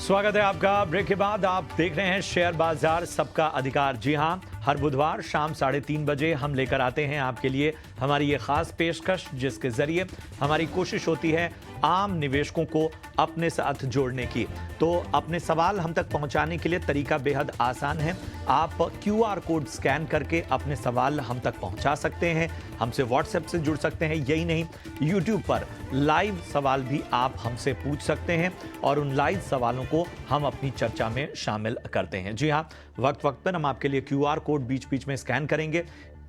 स्वागत है आपका। ब्रेक के बाद आप देख रहे हैं शेयर बाजार सबका अधिकार। जी हां, हर बुधवार शाम 3:30 बजे हम लेकर आते हैं आपके लिए हमारी ये खास पेशकश, जिसके जरिए हमारी कोशिश होती है आम निवेशकों को अपने साथ जोड़ने की। तो अपने सवाल हम तक पहुंचाने के लिए तरीका बेहद आसान है। आप QR कोड स्कैन करके अपने सवाल हम तक पहुंचा सकते हैं, हमसे व्हाट्सएप से जुड़ सकते हैं। यही नहीं, यूट्यूब पर लाइव सवाल भी आप हमसे पूछ सकते हैं और उन लाइव सवालों को हम अपनी चर्चा में शामिल करते हैं। जी हाँ, वक्त वक्त पर हम आपके लिए QR कोड बीच बीच में स्कैन करेंगे।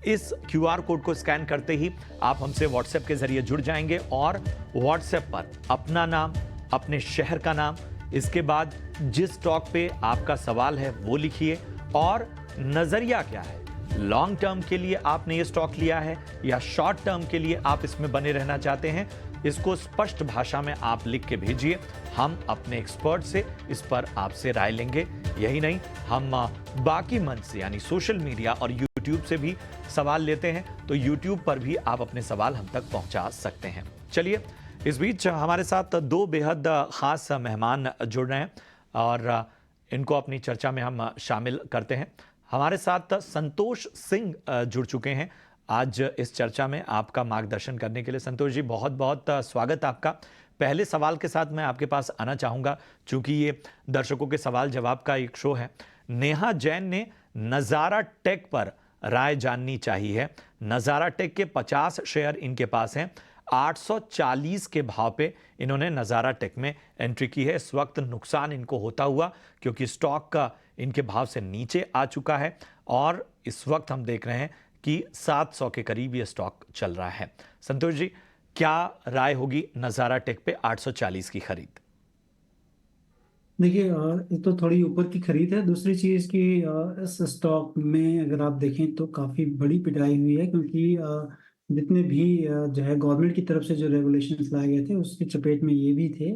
इस QR कोड को स्कैन करते ही आप हमसे व्हाट्सएप के जरिए जुड़ जाएंगे और व्हाट्सएप पर अपना नाम, अपने शहर का नाम, इसके बाद जिस स्टॉक पे आपका सवाल है वो लिखिए और नजरिया क्या है। लॉन्ग टर्म के लिए आपने ये स्टॉक लिया है या शॉर्ट टर्म के लिए आप इसमें बने रहना चाहते हैं, इसको स्पष्ट भाषा में आप लिख के भेजिए। हम अपने एक्सपर्ट से इस पर आपसे राय लेंगे। यही नहीं, हम बाकी मंच से यानी सोशल मीडिया और यूट्यूब से भी सवाल लेते हैं, तो यूट्यूब पर भी आप अपने सवाल हम तक पहुंचा सकते हैं। चलिए, इस बीच हमारे साथ दो बेहद खास मेहमान जुड़ रहे हैं और इनको अपनी चर्चा में हम शामिल करते हैं। हमारे साथ संतोष सिंह जुड़ चुके हैं आज इस चर्चा में आपका मार्गदर्शन करने के लिए। संतोष जी, बहुत बहुत स्वागत आपका। पहले सवाल के साथ मैं आपके पास आना चाहूँगा, चूंकि ये दर्शकों के सवाल जवाब का एक शो है। नेहा जैन ने नज़ारा टेक पर राय जाननी चाहिए। नज़ारा टेक के 50 शेयर इनके पास हैं। 840 के भाव पे इन्होंने नज़ारा टेक में एंट्री की है। इस वक्त नुकसान इनको होता हुआ, क्योंकि स्टॉक का इनके भाव से नीचे आ चुका है और इस वक्त हम देख रहे हैं कि 700 के करीब ये स्टॉक चल रहा है। संतोष जी, क्या राय होगी नज़ारा टेक पे 840 की खरीद? देखिए, ये तो थोड़ी ऊपर की खरीद है। दूसरी चीज़ कि इस स्टॉक में अगर आप देखें तो काफ़ी बड़ी पिटाई हुई है, क्योंकि जितने भी जो है गवर्नमेंट की तरफ से जो रेगुलेशंस लाए गए थे उसकी चपेट में ये भी थे।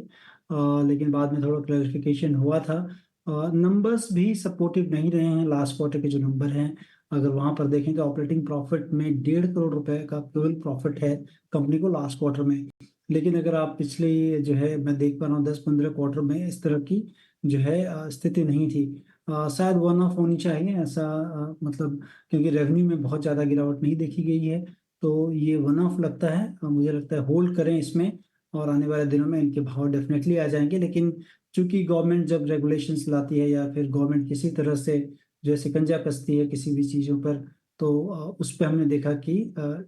लेकिन बाद में थोड़ा क्लैरिफिकेशन हुआ था। नंबर्स भी सपोर्टिव नहीं रहे हैं। लास्ट क्वार्टर के जो नंबर हैं, अगर वहाँ पर देखें तो ऑपरेटिंग प्रॉफिट में 1.5 करोड़ रुपए का केवल प्रॉफिट है कंपनी को लास्ट क्वार्टर में। लेकिन अगर आप पिछले जो है मैं देख पा रहा हूँ 10-15 क्वार्टर में इस तरह की जो है स्थिति नहीं थी। शायद वन ऑफ होनी चाहिए ऐसा, मतलब क्योंकि रेवेन्यू में बहुत ज़्यादा गिरावट नहीं देखी गई है, तो ये वन ऑफ लगता है। मुझे लगता है होल्ड करें इसमें और आने वाले दिनों में इनके भाव डेफिनेटली आ जाएँगे। लेकिन चूँकि गवर्नमेंट जब रेगुलेशंस लाती है या फिर गवर्नमेंट किसी तरह से जो है शिकंजा कसती है किसी भी चीज़ों पर, तो उस पे हमने देखा कि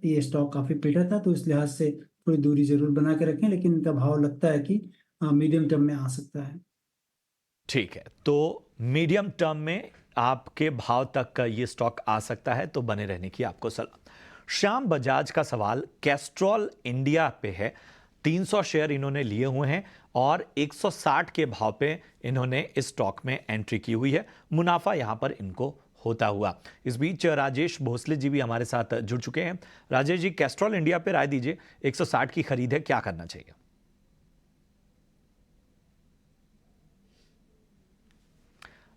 ये स्टॉक काफ़ी पिटा था, तो इस लिहाज से थोड़ी दूरी ज़रूर बना के रखें। लेकिन इनका भाव लगता है कि मीडियम टर्म में आ सकता है। ठीक है, तो मीडियम टर्म में आपके भाव तक का ये स्टॉक आ सकता है, तो बने रहने की आपको सलाह। श्याम बजाज का सवाल कैस्ट्रॉल इंडिया पे है। 300 शेयर इन्होंने लिए हुए हैं और 160 के भाव पे इन्होंने इस स्टॉक में एंट्री की हुई है। मुनाफा यहां पर इनको होता हुआ। इस बीच राजेश भोसले जी भी हमारे साथ जुड़ चुके हैं। राजेश जी, कैस्ट्रॉल इंडिया पे राय दीजिए। 160 की खरीद है, क्या करना चाहिए?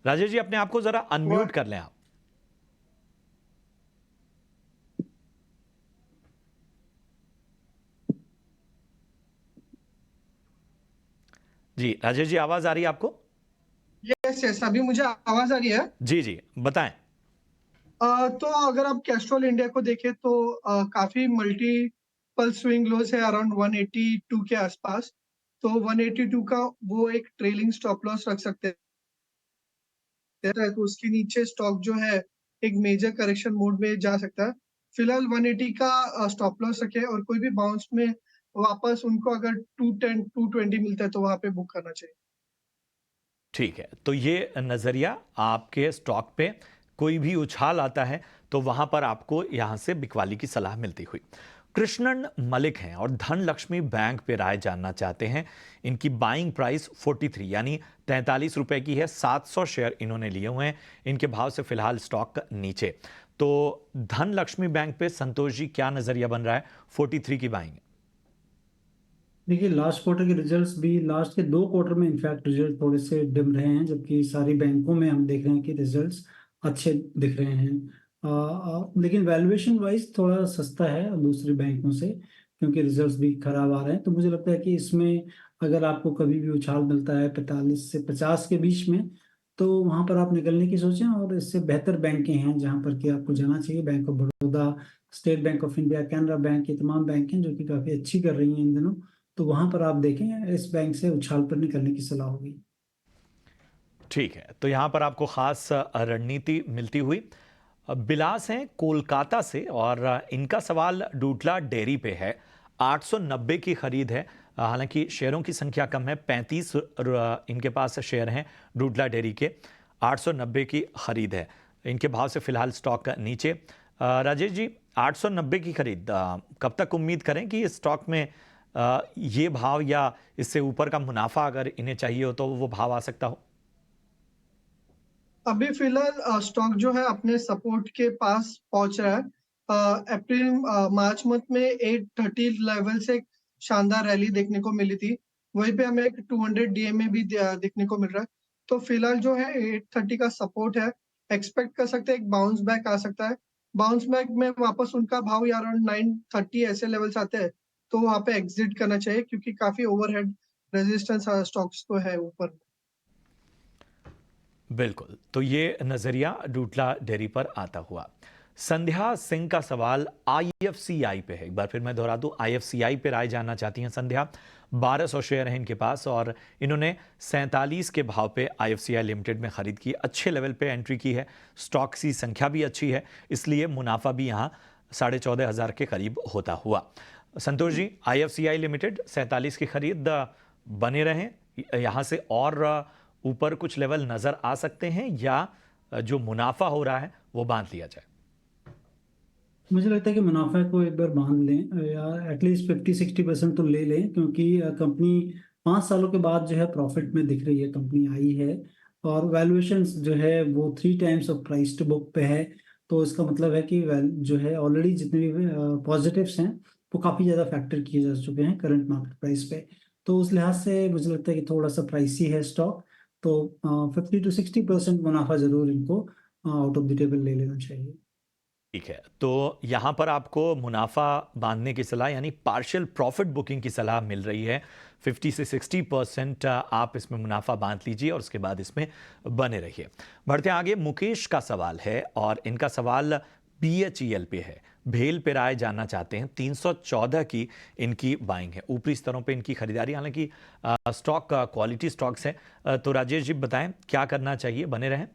राजेश जी, अपने आप को जरा अनम्यूट कर लें आप। जी राजेश जी, आवाज आ रही है आपको? यस यस, अभी मुझे आवाज आ रही है। जी जी, बताएं। तो अगर आप कैस्ट्रॉल इंडिया को देखें तो काफी मल्टीपल स्विंग लोस है अराउंड 182 के आसपास। तो 182 का वो एक ट्रेलिंग स्टॉप लॉस रख सकते हैं, तो उसके नीचे स्टॉक जो है एक मेजर करेक्शन मोड में जा सकता है। फिलहाल 180 का स्टॉप लॉस रखे और कोई भी बाउंस में वापस उनको अगर 210 220 मिलता है तो वहां पे बुक करना चाहिए। ठीक है, तो ये नजरिया आपके स्टॉक पे कोई भी उछाल आता है तो वहां पर आपको यहां से बिकवाली की सलाह मिलती हुई। कृष्णन मलिक हैं और धनलक्ष्मी बैंक पे राय जानना चाहते हैं। इनकी बाइंग प्राइस 43 यानी 43 रुपए की है। 700 शेयर इन्होंने लिए हुए हैं। इनके भाव से फिलहाल स्टॉक नीचे। तो धनलक्ष्मी बैंक पे संतोष जी, क्या नजरिया बन रहा है? 43 की बाइंग। देखिए, लास्ट क्वार्टर के रिजल्ट्स भी लास्ट के 2 क्वार्टर में इनफैक्ट रिजल्ट थोड़े से डिम रहे हैं, जबकि सारी बैंकों में हम देख रहे हैं कि रिजल्ट्स अच्छे दिख रहे हैं। लेकिन वैल्यूएशन वाइज थोड़ा सस्ता है दूसरे बैंकों से। क्योंकि रिजल्ट्स भी खराब आ रहे हैं। तो मुझे लगता है कि इसमें अगर आपको कभी भी उछाल मिलता है 45 से 50 के बीच में, तो वहाँ पर आप निकलने की सोचें। और इससे बेहतर बैंकें हैं जहाँ पर कि आपको जाना चाहिए। Bank of Baroda, state bank of India, Canara bank, ये तमाम बैंक हैं जो कि काफ़ी अच्छी कर रही हैं इन दिनों। तो वहाँ पर आप देखें, इस बैंक से उछाल पर निकलने की सलाह होगी। ठीक है, तो यहाँ पर आपको खास रणनीति मिलती हुई। बिलास हैं कोलकाता से और इनका सवाल डूडला डेयरी पे है। 890 की खरीद है। हालांकि शेयरों की संख्या कम है, 35 इनके पास शेयर हैं डूडला डेयरी के। 890 की खरीद है। इनके भाव से फिलहाल स्टॉक नीचे। राजेश जी, 890 की खरीद कब तक उम्मीद करें कि इस स्टॉक में ये भाव या इससे ऊपर का मुनाफा अगर इन्हें चाहिए हो तो वो भाव आ सकता हो? अभी फिलहाल स्टॉक जो है अपने सपोर्ट के पास पहुंच रहा है। अप्रैल मार्च मंथ में 830 लेवल से एक शानदार रैली देखने को मिली थी। वहीं पे हमें एक 200 डीएमए भी देखने को मिल रहा है। तो फिलहाल जो है 830 का सपोर्ट है। एक्सपेक्ट कर सकते हैं एक बाउंस बैक आ सकता है। बाउंस बैक में वापस उनका भाव या अराउंड 930 ऐसे लेवल्स आते हैं, तो वहां पे एग्जिट करना चाहिए क्योंकि काफी ओवरहेड रेजिस्टेंस स्टॉक्स तो है ऊपर। बिल्कुल, तो ये नजरिया डूडला डेयरी पर आता हुआ। संध्या सिंह का सवाल आईएफसीआई पे है। एक बार फिर मैं दोहरा दूं, आईएफसीआई पे राय जानना चाहती हैं संध्या। 1200 शेयर हैं इनके पास और इन्होंने 47 के भाव पे आईएफसीआई लिमिटेड में खरीद की। अच्छे लेवल पे एंट्री की है। स्टॉक की संख्या भी अच्छी है, इसलिए मुनाफा भी यहाँ 14,500 के करीब होता हुआ। संतोष जी, आईएफसीआई लिमिटेड 47 की खरीद बने रहें, यहाँ से और ऊपर कुछ लेवल नजर आ सकते हैं या जो मुनाफा हो रहा है वो बांध लिया जाए? मुझे लगता है कि मुनाफा को एक बार बांध लें या एटलीस्ट 50-60% तो ले लें, क्योंकि कंपनी 5 सालों के बाद जो है प्रॉफिट में दिख रही है, कंपनी आई है। और वैल्यूएशंस जो है वो 3 times of price to book पे है। तो इसका मतलब है कि जो है ऑलरेडी जितने भी पॉजिटिव्स हैं वो काफ़ी ज़्यादा फैक्टर किए जा चुके हैं करंट मार्केट प्राइस पे। तो उस लिहाज से मुझे लगता है कि थोड़ा सा प्राइसी है स्टॉक। तो 50-60% मुनाफा ज़रूर इनको आउट ऑफ द टेबल ले लेना चाहिए। ठीक है, तो यहां पर आपको मुनाफा बांधने की सलाह यानी पार्शियल प्रॉफिट बुकिंग की सलाह मिल रही है। 50 से 60% आप इसमें मुनाफा बांध लीजिए और उसके बाद इसमें बने रहिए। बढ़ते आगे, मुकेश का सवाल है और इनका सवाल बीएचईएल पे है। भेल पे राय जानना चाहते हैं। 314 की इनकी बाइंग है। ऊपरी स्तरों पे इनकी खरीदारी, हालांकि स्टॉक क्वालिटी स्टॉक्स है। तो राजेश जी बताएं क्या करना चाहिए, बने रहें?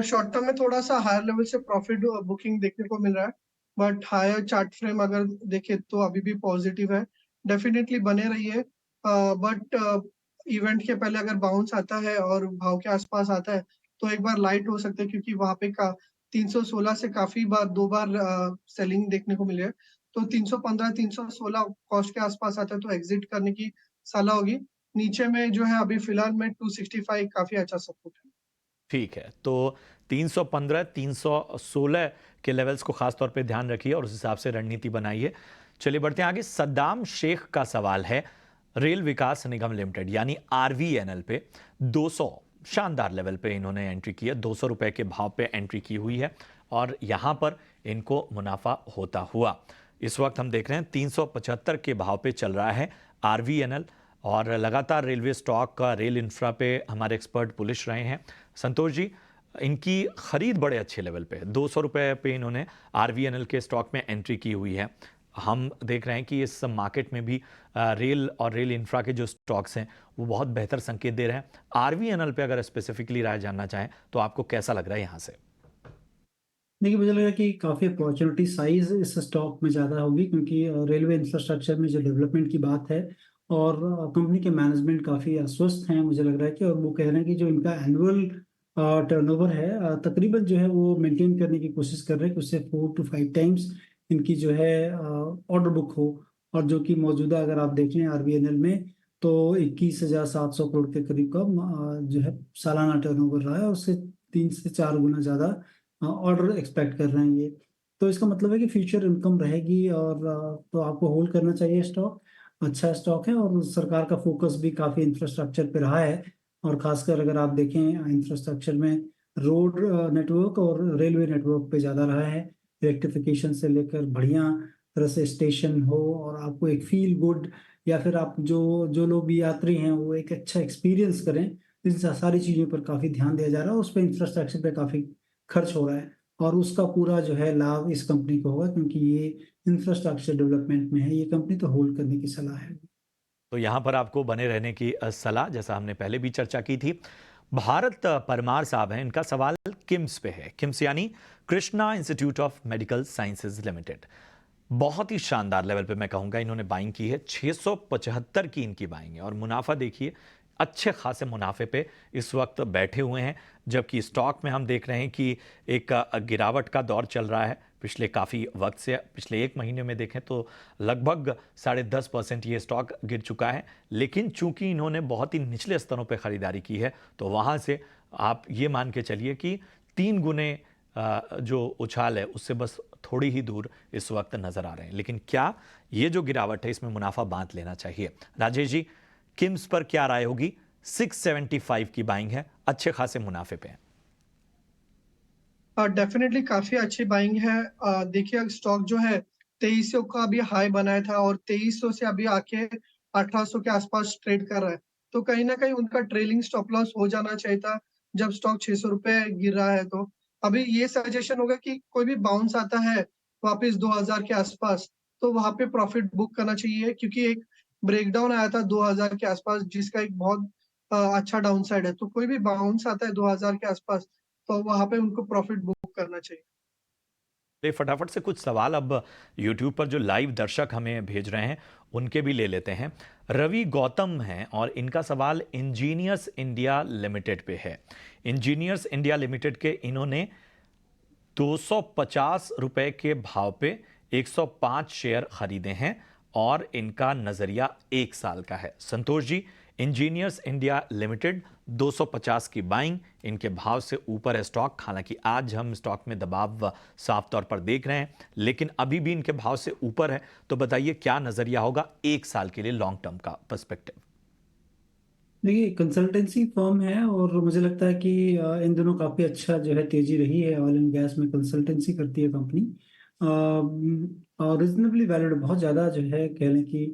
शॉर्ट टर्म में थोड़ा सा हायर लेवल से प्रॉफिट बुकिंग देखने को मिल रहा है, बट हायर चार्ट फ्रेम अगर देखे तो अभी भी पॉजिटिव है। डेफिनेटली बने रहिए, बट इवेंट के पहले अगर बाउंस आता है और भाव के आसपास आता है तो एक बार लाइट हो सकता है, क्योंकि वहां पे का 316 से काफी बार 2 बार सेलिंग देखने को मिले है। तो 315 316 कॉस्ट के आसपास आता है तो एग्जिट करने की सलाह होगी। नीचे में जो है अभी फिलहाल में 265 काफी अच्छा सपोर्ट है। ठीक है, तो 315 316 के लेवल्स को खास तौर पे ध्यान रखिए और उस हिसाब से रणनीति बनाइए। चलिए बढ़ते हैं आगे। सद्दाम शेख का सवाल है रेल विकास निगम लिमिटेड यानी आरवीएनएल पे। 200 शानदार लेवल पे इन्होंने एंट्री की है। 200 रुपए के भाव पे एंट्री की हुई है और यहां पर इनको मुनाफा होता हुआ इस वक्त हम देख रहे हैं 375 के भाव पे चल रहा है आरवीएनएल। और लगातार रेलवे स्टॉक का, रेल इंफ्रा पे हमारे एक्सपर्ट बुलिश रहे हैं। संतोष जी, इनकी खरीद बड़े अच्छे लेवल पे 200 रुपए पे इन्होंने आरवीएनएल के स्टॉक में एंट्री की हुई है। हम देख रहे हैं कि इस मार्केट में भी रेल और रेल इंफ्रा के जो स्टॉक्स हैं वो बहुत बेहतर संकेत दे रहे हैं। आरवीएनएल पे अगर स्पेसिफिकली राय जानना चाहें तो आपको कैसा लग रहा है यहाँ से? देखिए, मुझे लग रहा है कि काफ़ी अपॉर्चुनिटी साइज इस स्टॉक में ज़्यादा होगी, क्योंकि रेलवे इंफ्रास्ट्रक्चर में जो डेवलपमेंट की बात है और कंपनी के मैनेजमेंट काफ़ी आश्वस्त हैं मुझे लग रहा है कि। और वो कह रहे हैं कि जो इनका एनुअल टर्नओवर है तकरीबन जो है वो मेंटेन करने की कोशिश कर रहे हैं कि उससे 4 to 5 टाइम्स इनकी जो है ऑर्डर बुक हो। और जो कि मौजूदा अगर आप देख लें आरबीएनएल में, तो 21,700 करोड़ के करीब का जो है सालाना टर्नओवर रहा है। और उससे 3 से 4 गुना ज़्यादा ऑर्डर एक्सपेक्ट कर रहे हैं ये। तो इसका मतलब है कि फ्यूचर इनकम रहेगी। और तो आपको होल्ड करना चाहिए स्टॉक। अच्छा स्टॉक है और सरकार का फोकस भी काफ़ी इंफ्रास्ट्रक्चर पे रहा है। और खासकर अगर आप देखें इंफ्रास्ट्रक्चर में रोड नेटवर्क और रेलवे नेटवर्क पे ज़्यादा रहा है। इलेक्ट्रिफिकेशन से लेकर बढ़िया तरह से स्टेशन हो और आपको एक फील गुड, या फिर आप जो जो लोग भी यात्री हैं वो एक अच्छा एक्सपीरियंस करें, इन सारी चीज़ों पर काफ़ी ध्यान दिया जा रहा है। उस पे इंफ्रास्ट्रक्चर पे काफ़ी खर्च हो रहा है और उसका पूरा जो है लाभ इस कंपनी को होगा, क्योंकि ये इंफ्रास्ट्रक्चर डेवलपमेंट में है ये कंपनी, तो होल्ड करने की सलाह है। तो यहाँ पर आपको बने रहने की सलाह, जैसा हमने पहले भी चर्चा की थी। भारत परमार साहब हैं, इनका सवाल किम्स पे है। किम्स यानी Krishna institute of medical sciences limited. बहुत ही शानदार लेवल पे मैं कहूँगा इन्होंने बाइंग की है। 675 की इनकी बाइंग है और मुनाफा देखिए, अच्छे खासे मुनाफे पे इस वक्त बैठे हुए हैं, जबकि स्टॉक में हम देख रहे हैं कि एक गिरावट का दौर चल रहा है पिछले काफ़ी वक्त से। पिछले एक महीने में देखें तो लगभग 10.5% ये स्टॉक गिर चुका है। लेकिन चूंकि इन्होंने बहुत ही निचले स्तरों पर खरीदारी की है, तो वहाँ से आप ये मान के चलिए कि 3 गुने जो उछाल है उससे बस थोड़ी ही दूर इस वक्त नजर आ रहे हैं। लेकिन क्या ये जो गिरावट है इसमें मुनाफा बांट लेना चाहिए? राजेश जी, किम्स पर क्या राय होगी? 675 की बाइंग है, अच्छे खासे मुनाफे पे है। डेफिनेटली काफी अच्छी बाइंग है। देखिए स्टॉक जो है 2300 का अभी हाई बनाया था और 2300 से अभी आके 1800 के आसपास ट्रेड कर रहा है। तो कहीं ना कहीं उनका ट्रेलिंग स्टॉप लॉस हो जाना चाहिए था जब स्टॉक 600 रुपए गिर रहा है। तो अभी ये सजेशन होगा कि कोई भी बाउंस आता है वापस 2000 के आसपास, तो वहां पे प्रॉफिट बुक करना चाहिए, क्योंकि एक ब्रेकडाउन आया था 2000 के आसपास जिसका एक बहुत अच्छा डाउन साइड है। तो कोई भी बाउंस आता है 2000 के आसपास, तो वहां पे उनको प्रॉफिट बुक करना चाहिए। ये फटाफट से कुछ सवाल अब YouTube पर जो लाइव दर्शक हमें भेज रहे हैं उनके भी ले लेते हैं। रवि गौतम हैं और इनका सवाल इंजीनियर्स इंडिया लिमिटेड पे है। इंजीनियर्स इंडिया लिमिटेड के इन्होंने 250 रुपए के भाव पे 105 शेयर खरीदे हैं और इनका नजरिया 1 साल का है। Santosh ji, engineers India limited 250 की बाइंग, इनके भाव से ऊपर है स्टॉक। हालांकि आज हम स्टॉक में दबाव साफ तौर पर देख रहे हैं, लेकिन अभी भी इनके भाव से ऊपर है। तो बताइए क्या नजरिया होगा 1 साल के लिए लॉन्ग टर्म का पर्सपेक्टिव? देखिए, कंसल्टेंसी फर्म है और मुझे लगता है कि इन दिनों काफ़ी अच्छा जो है तेजी रही है। ऑयल एंड गैस में कंसल्टेंसी करती है कंपनी और रिजनेबली वैल्यूड, बहुत ज़्यादा जो है कह लें कि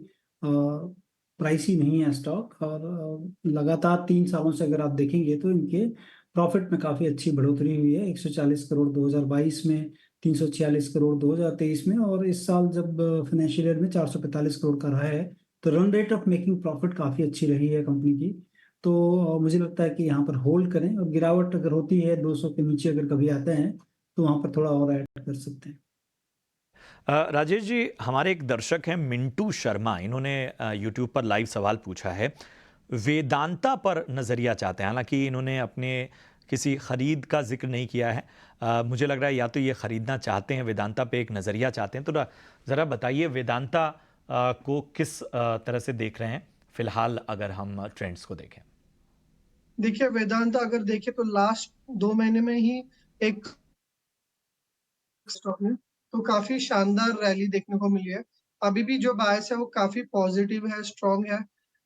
प्राइसी नहीं है स्टॉक। और लगातार 3 सालों से अगर आप देखेंगे तो इनके प्रॉफिट में काफ़ी अच्छी बढ़ोतरी हुई है। 140 करोड़ 2022 में, 346 करोड़ 2023 में, और इस साल जब फाइनेंशियल ईयर में 445 करोड़ का रहा है। तो run rate of making profit काफ़ी अच्छी रही है कंपनी की। तो मुझे लगता है कि यहाँ पर होल्ड करें, और गिरावट अगर होती है 200 के नीचे अगर कभी आते हैं तो वहाँ पर थोड़ा और ऐड कर सकते हैं। राजेश जी, हमारे एक दर्शक हैं मिंटू शर्मा, इन्होंने यूट्यूब पर लाइव सवाल पूछा है। वेदांता पर नज़रिया चाहते हैं। हालांकि इन्होंने अपने किसी खरीद का जिक्र नहीं किया है। मुझे लग रहा है या तो ये खरीदना चाहते हैं, वेदांता पे एक नज़रिया चाहते हैं। तो ज़रा बताइए वेदांता को किस तरह से देख रहे हैं फिलहाल, अगर हम ट्रेंड्स को देखें? देखिए वेदांता अगर देखें तो लास्ट 2 महीने में ही एक स्टॉक में तो काफी शानदार रैली देखने को मिली है। अभी भी जो बायस है वो काफी पॉजिटिव है, स्ट्रांग है।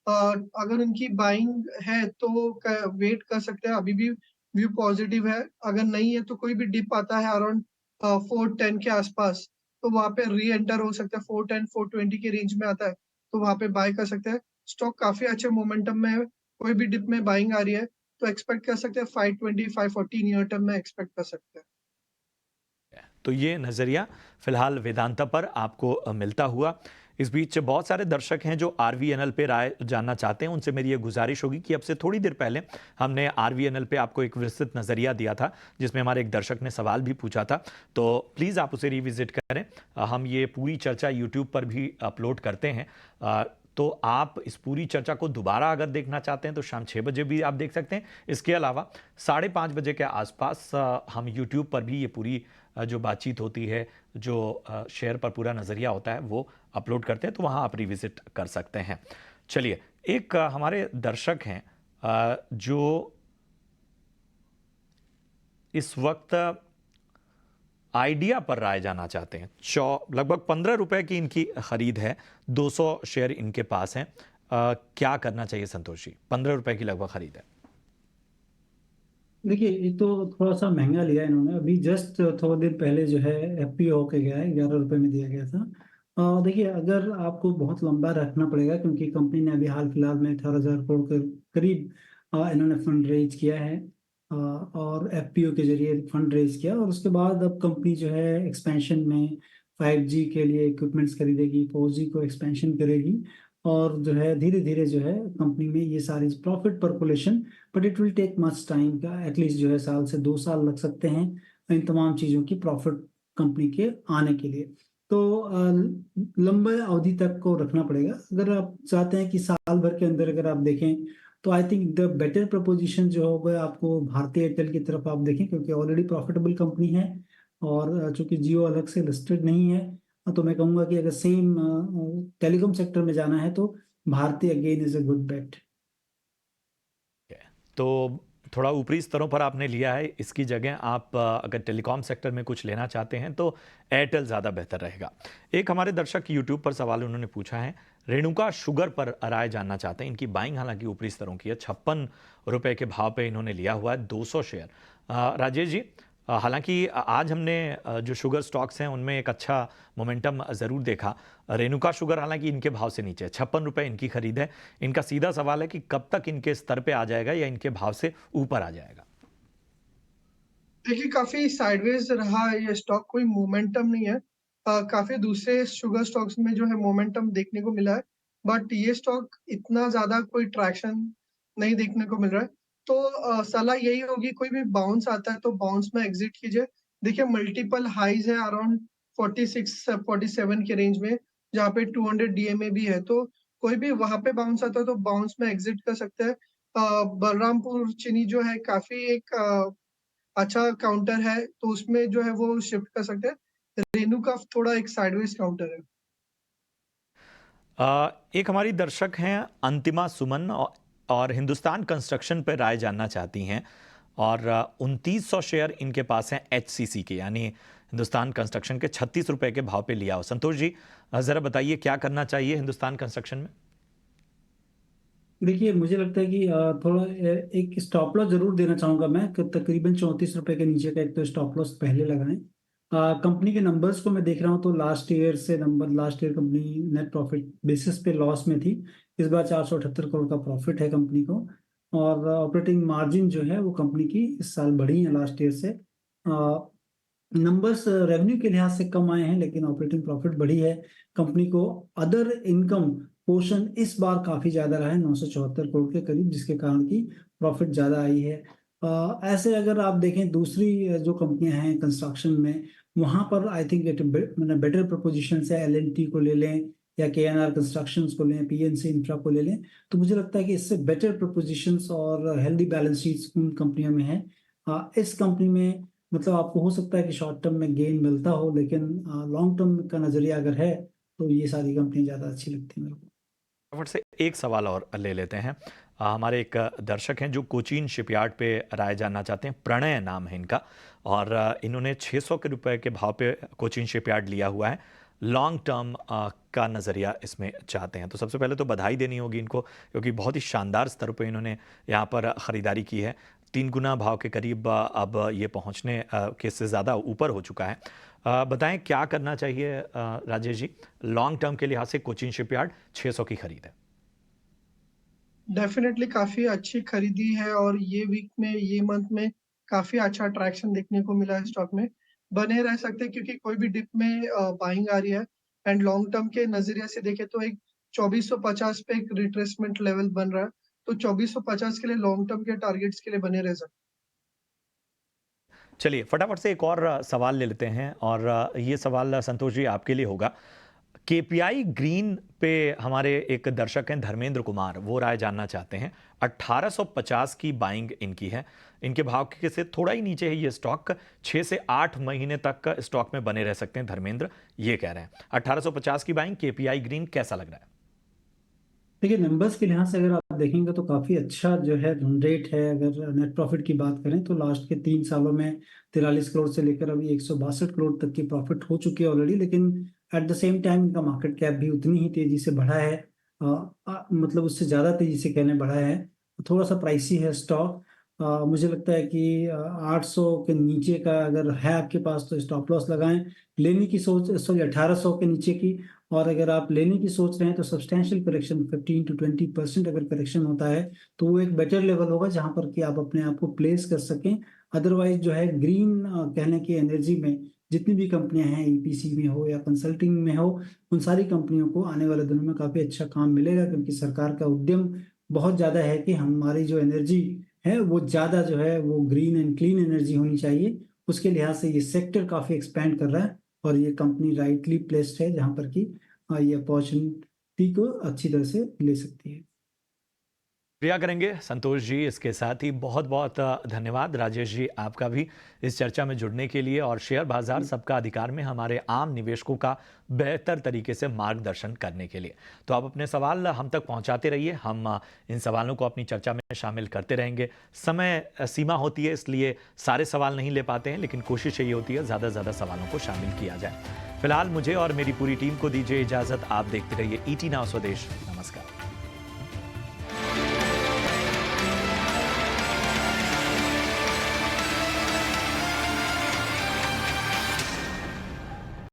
अगर उनकी बाइंग है तो वेट कर सकते हैं, अभी भी व्यू पॉजिटिव है। अगर नहीं है तो कोई भी डिप आता है अराउंड 410 के आसपास, तो वहां पे री एंटर हो सकता है। 410 420 के रेंज में आता है तो वहां पे बाय कर सकते हैं। स्टॉक काफी अच्छे मोमेंटम में है, कोई भी डिप में बाइंग आ रही है तो एक्सपेक्ट कर सकते हैं 520 540 नियर टर्म में एक्सपेक्ट कर सकते हैं। तो ये नज़रिया फिलहाल वेदांता पर आपको मिलता हुआ। इस बीच बहुत सारे दर्शक हैं जो आरवीएनएल पे राय जानना चाहते हैं। उनसे मेरी ये गुजारिश होगी कि अब से थोड़ी देर पहले हमने आरवीएनएल पे आपको एक विस्तृत नज़रिया दिया था, जिसमें हमारे एक दर्शक ने सवाल भी पूछा था। तो प्लीज़ आप उसे रिविजिट करें। हम ये पूरी चर्चा यूट्यूब पर भी अपलोड करते हैं। तो आप इस पूरी चर्चा को दोबारा अगर देखना चाहते हैं तो शाम 6 बजे भी आप देख सकते हैं। इसके अलावा 5:30 बजे के आसपास हम यूट्यूब पर भी ये पूरी जो बातचीत होती है, जो शेयर पर पूरा नज़रिया होता है, वो अपलोड करते हैं। तो वहाँ आप रिविजिट कर सकते हैं। चलिए, एक हमारे दर्शक हैं जो इस वक्त आइडिया पर राय जानना चाहते हैं। लगभग 15 रुपए की इनकी खरीद है, 200 शेयर इनके पास हैं। क्या करना चाहिए संतोष जी? 15 रुपए की लगभग खरीद है। देखिए, ये तो थोड़ा सा महंगा लिया इन्होंने। अभी जस्ट थोड़ा देर पहले जो है एफपीओ होके गया है, 11 रुपए में दिया गया था। देखिए, अगर आपको बहुत लंबा रखना पड़ेगा क्योंकि कंपनी ने अभी हाल फिलहाल में 18,000 करोड़ के करीब इन्होंने फंड रेज किया है, और एफपीओ के जरिए फंड रेज किया, और उसके बाद अब कंपनी जो है एक्सपेंशन में 5G के लिए इक्विपमेंट्स खरीदेगी, 4G को एक्सपेंशन करेगी, और जो है धीरे धीरे जो है कंपनी में ये सारी profit percolation, but it will take much time का, एटलीस्ट जो है साल से 2 साल लग सकते हैं इन तमाम चीज़ों की प्रॉफिट कंपनी के आने के लिए। तो लंबे अवधि तक को रखना पड़ेगा। अगर आप चाहते हैं कि साल भर के अंदर अगर आप देखें, तो I think the better preposition जो होगा आपको भारतीय एयरटेल की तरफ आप देखें, क्योंकि ऑलरेडी प्रॉफिटेबल कंपनी है, और चूंकि जियो अलग से लिस्टेड नहीं है, तो मैं कहूँगा कि अगर सेम टेलीकॉम सेक्टर में जाना है तो Bharti again is a good bet. तो थोड़ा ऊपरी स्तरों पर आपने लिया है, इसकी जगह आप अगर टेलीकॉम सेक्टर में कुछ लेना चाहते हैं तो एयरटेल ज़्यादा बेहतर रहेगा। एक हमारे दर्शक यूट्यूब पर सवाल उन्होंने पूछा है, रेणुका शुगर पर राय जानना चाहते हैं। इनकी बाइंग हालांकि ऊपरी स्तरों की है, 56 रुपए के भाव पे इन्होंने लिया हुआ है 200 शेयर। राजेश जी, हालांकि आज हमने जो शुगर स्टॉक्स हैं उनमें एक अच्छा मोमेंटम ज़रूर देखा। रेणुका शुगर हालांकि इनके भाव से नीचे है, 56 रुपये इनकी खरीद है। इनका सीधा सवाल है कि कब तक इनके स्तर पे आ जाएगा या इनके भाव से ऊपर आ जाएगा? देखिए, काफी साइडवेज रहा है ये स्टॉक, कोई मोमेंटम नहीं है। काफी दूसरे शुगर स्टॉक्स में जो है मोमेंटम देखने को मिला है, बट ये स्टॉक इतना ज्यादा कोई ट्रैक्शन नहीं देखने को मिल रहा है। तो सलाह यही होगी, कोई भी बाउंस आता है तो बाउंस में एग्जिट कीजिए। देखिए, मल्टीपल हाईज है अराउंड 46-47 के रेंज में, जहाँ पे 200 डीएमए भी है, तो कोई भी वहां पे बाउंस आता है तो बाउंस में एग्जिट कर सकते हैं। बलरामपुर चीनी जो है काफी एक अच्छा काउंटर है, तो उसमें जो है वो शिफ्ट कर सकते हैं। रेनू का थोड़ा एक साइडवेज काउंटर है। एक हमारी दर्शक हैं अंतिमा सुमन, और हिंदुस्तान कंस्ट्रक्शन पर राय जानना चाहती हैं, और 2900 शेयर इनके पास हैं एचसीसी के, यानी हिंदुस्तान कंस्ट्रक्शन के 36 रुपए के भाव पे लिया हो। संतोष जी, ज़रा बताइए क्या करना चाहिए हिंदुस्तान कंस्ट्रक्शन में? देखिए, मुझे लगता है कि थोड़ा एक स्टॉप लॉस जरूर देना चाहूंगा मैं कि तकरीबन 34 रुपए के नीचे का एक तो स्टॉप लॉस पहले लगाएं। कंपनी के नंबर्स को मैं देख रहा हूँ तो last year company net profit basis पे लॉस में थी। इस बार 478 करोड़ का प्रॉफिट है कंपनी को, और ऑपरेटिंग मार्जिन जो है वो कंपनी की इस साल बढ़ी है लास्ट ईयर से। नंबर्स रेवेन्यू के लिहाज से कम आए हैं, लेकिन ऑपरेटिंग प्रॉफिट बढ़ी है कंपनी को। अदर इनकम पोर्शन इस बार काफी ज्यादा रहा है, 974 करोड़ के करीब, जिसके कारण की प्रॉफिट ज्यादा आई है। ऐसे अगर आप देखें दूसरी जो कंपनियां हैं कंस्ट्रक्शन में, वहां पर I think it better preposition है। एल को ले लें या KNR कंस्ट्रक्शंस को लें, PNC इंफ्रा को ले लें, तो मुझे लगता है कि इससे बेटर प्रपोजिशंस और हेल्दी बैलेंस शीट्स उन कंपनियों में है। इस कंपनी में मतलब आपको हो सकता है कि शॉर्ट टर्म में गेन मिलता हो, लेकिन लॉन्ग टर्म का नजरिया अगर है तो ये सारी कंपनी ज़्यादा अच्छी लगती है मेरे को। फटाफट से एक सवाल और ले लेते हैं। हमारे एक दर्शक हैं जो कोचीन शिपयार्ड पे राय जानना चाहते हैं, प्रणय नाम है इनका, और इन्होंने 600 के रुपए के भाव पे कोचीन शिपयार्ड लिया हुआ है। लॉन्ग टर्म का नज़रिया इसमें चाहते हैं, तो सबसे पहले तो बधाई देनी होगी इनको, क्योंकि बहुत ही शानदार स्तर पे इन्होंने यहाँ पर ख़रीदारी की है। 3 गुना भाव के करीब अब ये पहुँचने के से ज़्यादा ऊपर हो चुका है। बताएं क्या करना चाहिए राजेश जी? लॉन्ग टर्म के लिहाज से कोचीन शिपयार्ड 600 की खरीद है। डेफिनेटली काफी अच्छी खरीदी है, और ये वीक में, ये मंथ में काफी अच्छा अट्रैक्शन देखने को मिला है स्टॉक में। बने रह सकते हैं क्योंकि कोई भी डिप में बाइंग आ रही है। एंड लॉन्ग टर्म के नजरिए से देखें तो एक 2450 पे एक रिट्रेसमेंट लेवल बन रहा है, तो 2450 के लिए लॉन्ग टर्म के टारगेट्स के लिए बने रह सकते चलिए फटाफट से एक और सवाल ले लेते हैं, और ये सवाल संतोष जी आपके लिए होगा। केपीआई ग्रीन पे हमारे एक दर्शक हैं धर्मेंद्र कुमार, वो राय जानना चाहते हैं। 1850 की बाइंग इनकी है, इनके भाव के से थोड़ा ही नीचे है ये स्टॉक। 6 से 8 महीने तक स्टॉक में बने रह सकते हैं धर्मेंद्र, ये कह रहे हैं। 1850 की बाइंग केपीआई ग्रीन कैसा लग रहा है? देखिए, नंबर्स के लिहाज से अगर आप देखेंगे तो काफी अच्छा जो है रन रेट है। अगर नेट प्रॉफिट की बात करें तो लास्ट के 3 सालों में 43 करोड़ से लेकर अभी 162 करोड़ तक की प्रॉफिट हो चुकी है ऑलरेडी, लेकिन एट द सेम टाइम इनका मार्केट कैप भी उतनी ही तेजी से बढ़ा है। मतलब उससे ज्यादा तेजी से कहने बढ़ा है। थोड़ा सा प्राइसी है स्टॉक, मुझे लगता है कि 800 के नीचे का अगर है आपके पास तो स्टॉप लॉस लगाएं। लेने की सोच, सॉरी, 1800 के नीचे की। और अगर आप लेने की सोच रहे हैं तो सब्सटैंशियल करेक्शन 15 to 20% अगर करेक्शन होता है तो वो एक बेटर लेवल होगा जहां पर कि आप अपने आप को प्लेस कर सकें। अदरवाइज जो है ग्रीन कहने की एनर्जी में जितनी भी कंपनियां हैं, ईपीसी में हो या कंसल्टिंग में हो, उन सारी कंपनियों को आने वाले दिनों में काफी अच्छा काम मिलेगा, क्योंकि सरकार का उद्यम बहुत ज्यादा है कि हमारी जो एनर्जी है वो ज़्यादा जो है वो ग्रीन एंड क्लीन एनर्जी होनी चाहिए। उसके लिहाज से ये सेक्टर काफ़ी एक्सपैंड कर रहा है और ये कंपनी राइटली प्लेस्ड है जहाँ पर कि ये अपॉर्चुनिटी को अच्छी तरह से ले सकती है। क्रिया करेंगे संतोष जी। इसके साथ ही बहुत बहुत धन्यवाद राजेश जी आपका भी इस चर्चा में जुड़ने के लिए और शेयर बाजार सबका अधिकार में हमारे आम निवेशकों का बेहतर तरीके से मार्गदर्शन करने के लिए। तो आप अपने सवाल हम तक पहुंचाते रहिए, हम इन सवालों को अपनी चर्चा में शामिल करते रहेंगे। समय सीमा होती है इसलिए सारे सवाल नहीं ले पाते हैं, लेकिन कोशिश यही होती है ज़्यादा से ज़्यादा सवालों को शामिल किया जाए। फिलहाल मुझे और मेरी पूरी टीम को दीजिए इजाज़त। आप देखते रहिए ET नाउ स्वदेश। नमस्कार।